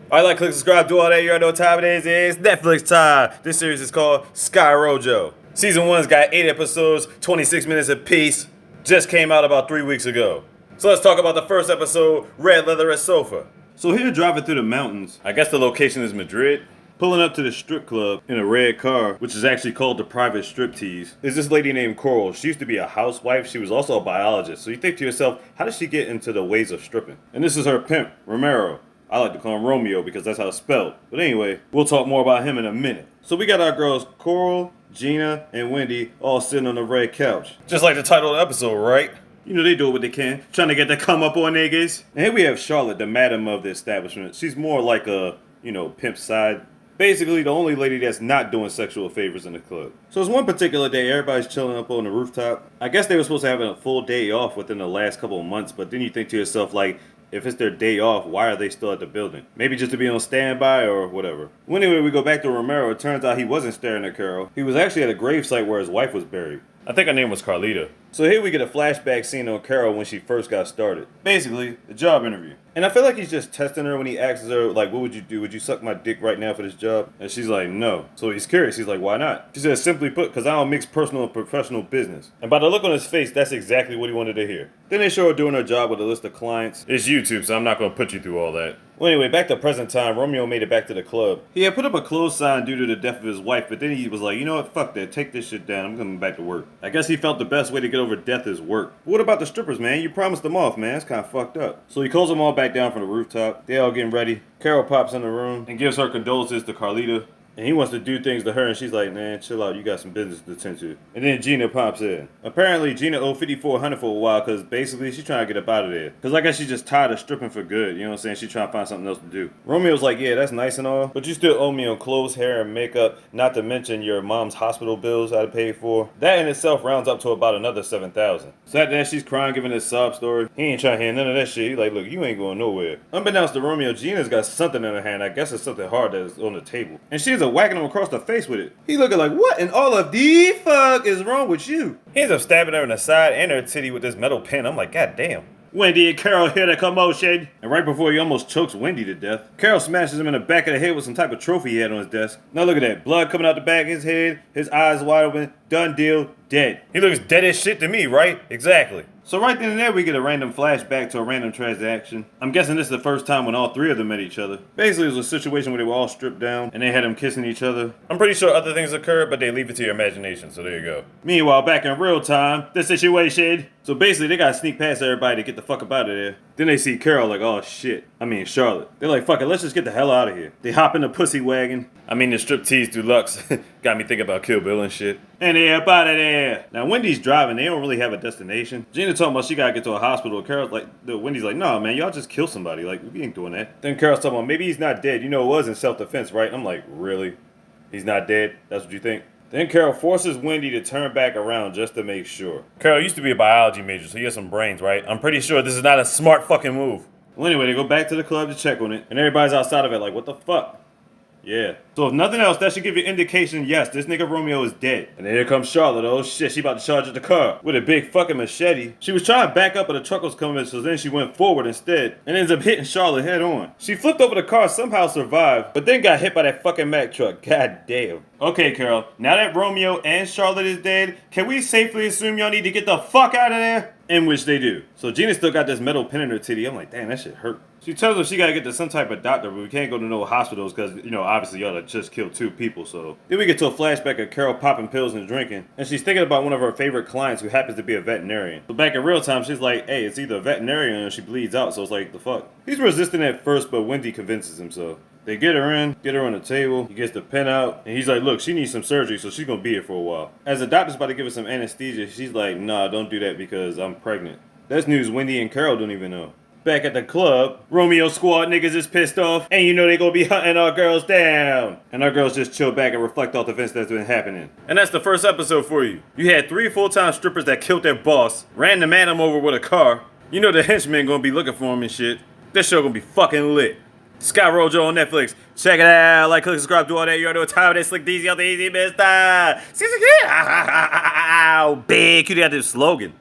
Alright, like, click, subscribe, do all that. You already know what time it is. It's Netflix time. This series is called Sky Rojo. Season 1's got 8 episodes, 26 minutes apiece. Just came out about 3 weeks ago. So let's talk about the first episode, Red Leather Sofa. So here driving through the mountains, I guess the location is Madrid. Pulling up to the strip club in a red car, which is actually called the Private Striptease, is this lady named Coral. She used to be a housewife. She was also a biologist. So you think to yourself, how did she get into the ways of stripping? And this is her pimp, Romero. I like to call him Romeo because that's how it's spelled. But anyway, we'll talk more about him in a minute. So we got our girls Coral, Gina, and Wendy all sitting on the red couch. Just like the title of the episode, right? You know, they do what they can, trying to get the come up on niggas. And here we have Charlotte, the madam of the establishment. She's more like a, pimp side. Basically, the only lady that's not doing sexual favors in the club. So it's one particular day, everybody's chilling up on the rooftop. I guess they were supposed to have a full day off within the last couple of months, but then you think to yourself, like, if it's their day off, why are they still at the building? Maybe just to be on standby or whatever. Well, anyway, we go back to Romero. It turns out he wasn't staring at Carol. He was actually at a gravesite where his wife was buried. I think her name was Carlita. So here we get a flashback scene on Carol when she first got started. Basically, the job interview. And I feel like he's just testing her when he asks her, like, what would you do? Would you suck my dick right now for this job? And she's like, no. So he's curious. He's like, why not? She says, simply put, because I don't mix personal and professional business. And by the look on his face, that's exactly what he wanted to hear. Then they show her doing her job with a list of clients. It's YouTube, so I'm not going to put you through all that. Well, anyway, back to present time, Romeo made it back to the club. He had put up a closed sign due to the death of his wife, but then he was like, you know what, fuck that, take this shit down, I'm coming back to work. I guess he felt the best way to get over death is work. But what about the strippers, man? You promised them off, man, that's kind of fucked up. So he calls them all back down from the rooftop. They all getting ready. Carol pops in the room and gives her condolences to Carlita. And he wants to do things to her, and she's like, man, chill out, you got some business to attend to. And then Gina pops in. Apparently, Gina owed $5,400 for a while, because basically, she's trying to get up out of there. Because I guess she's just tired of stripping for good, you know what I'm saying? She's trying to find something else to do. Romeo's like, yeah, that's nice and all, but you still owe me on clothes, hair, and makeup, not to mention your mom's hospital bills I paid for. That in itself rounds up to about another $7,000. So after that, she's crying, giving this sob story. He ain't trying to hear none of that shit. He's like, look, you ain't going nowhere. Unbeknownst to Romeo, Gina's got something in her hand. I guess it's something hard that's on the table. And she's whacking him across the face with it. He looking like, what in all of the fuck is wrong with you? He ends up stabbing her in the side and her titty with this metal pin. I'm like, god damn. Wendy and Carol hear the commotion. And right before he almost chokes Wendy to death, Carol smashes him in the back of the head with some type of trophy he had on his desk. Now look at that. Blood coming out the back of his head, his eyes wide open, done deal, dead. He looks dead as shit to me, right? Exactly. So right then and there we get a random flashback to a random transaction. I'm guessing this is the first time when all three of them met each other. Basically it was a situation where they were all stripped down and they had them kissing each other. I'm pretty sure other things occurred, but they leave it to your imagination, so there you go. Meanwhile, back in real time, the situation. So basically they gotta sneak past everybody to get the fuck up out of there. Then they see Carol like, oh shit. I mean Charlotte. They're like, fuck it, let's just get the hell out of here. They hop in the pussy wagon. I mean the striptease deluxe. Got me thinking about Kill Bill and shit. And they up out of there. Now Wendy's driving, they don't really have a destination. Gina talking about she gotta get to a hospital. Carol's like, Wendy's like, no man, y'all just kill somebody. Like, we ain't doing that. Then Carol's talking about, maybe he's not dead. You know it was in self-defense, right? I'm like, really? He's not dead? That's what you think? Then Carol forces Wendy to turn back around just to make sure. Carol used to be a biology major, so he has some brains, right? I'm pretty sure this is not a smart fucking move. Well anyway, they go back to the club to check on it, and everybody's outside of it like, what the fuck? Yeah. So if nothing else, that should give you an indication, yes, this nigga Romeo is dead. And then here comes Charlotte. Oh shit, she about to charge at the car with a big fucking machete. She was trying to back up, but the truck was coming, so then she went forward instead and ends up hitting Charlotte head on. She flipped over the car, somehow survived, but then got hit by that fucking Mack truck. God damn. Okay, Carol, now that Romeo and Charlotte is dead, can we safely assume y'all need to get the fuck out of there? In which they do. So Gina still got this metal pin in her titty. I'm like, damn, that shit hurt. She tells her she gotta get to some type of doctor, but we can't go to no hospitals because, obviously y'all just killed 2 people, so. Then we get to a flashback of Carol popping pills and drinking, and she's thinking about one of her favorite clients who happens to be a veterinarian. So back in real time, she's like, hey, it's either a veterinarian or she bleeds out, so it's like, the fuck. He's resistant at first, but Wendy convinces him so. They get her in, get her on the table, he gets the pen out, and he's like, look, she needs some surgery, so she's gonna be here for a while. As the doctor's about to give her some anesthesia, she's like, nah, don't do that because I'm pregnant. That's news Wendy and Carol don't even know. Back at the club, Romeo squad niggas is pissed off, and you know they gonna be hunting our girls down. And our girls just chill back and reflect off the events that's been happening. And that's the first episode for you. You had 3 full-time strippers that killed their boss, ran the madam over with a car. You know the henchmen gonna be looking for him and shit. This show gonna be fucking lit. Sky Rojo on Netflix. Check it out. Like, click, subscribe, do all that. You already know what time it is. Slick DZ out the easy mister. Big, you got this slogan.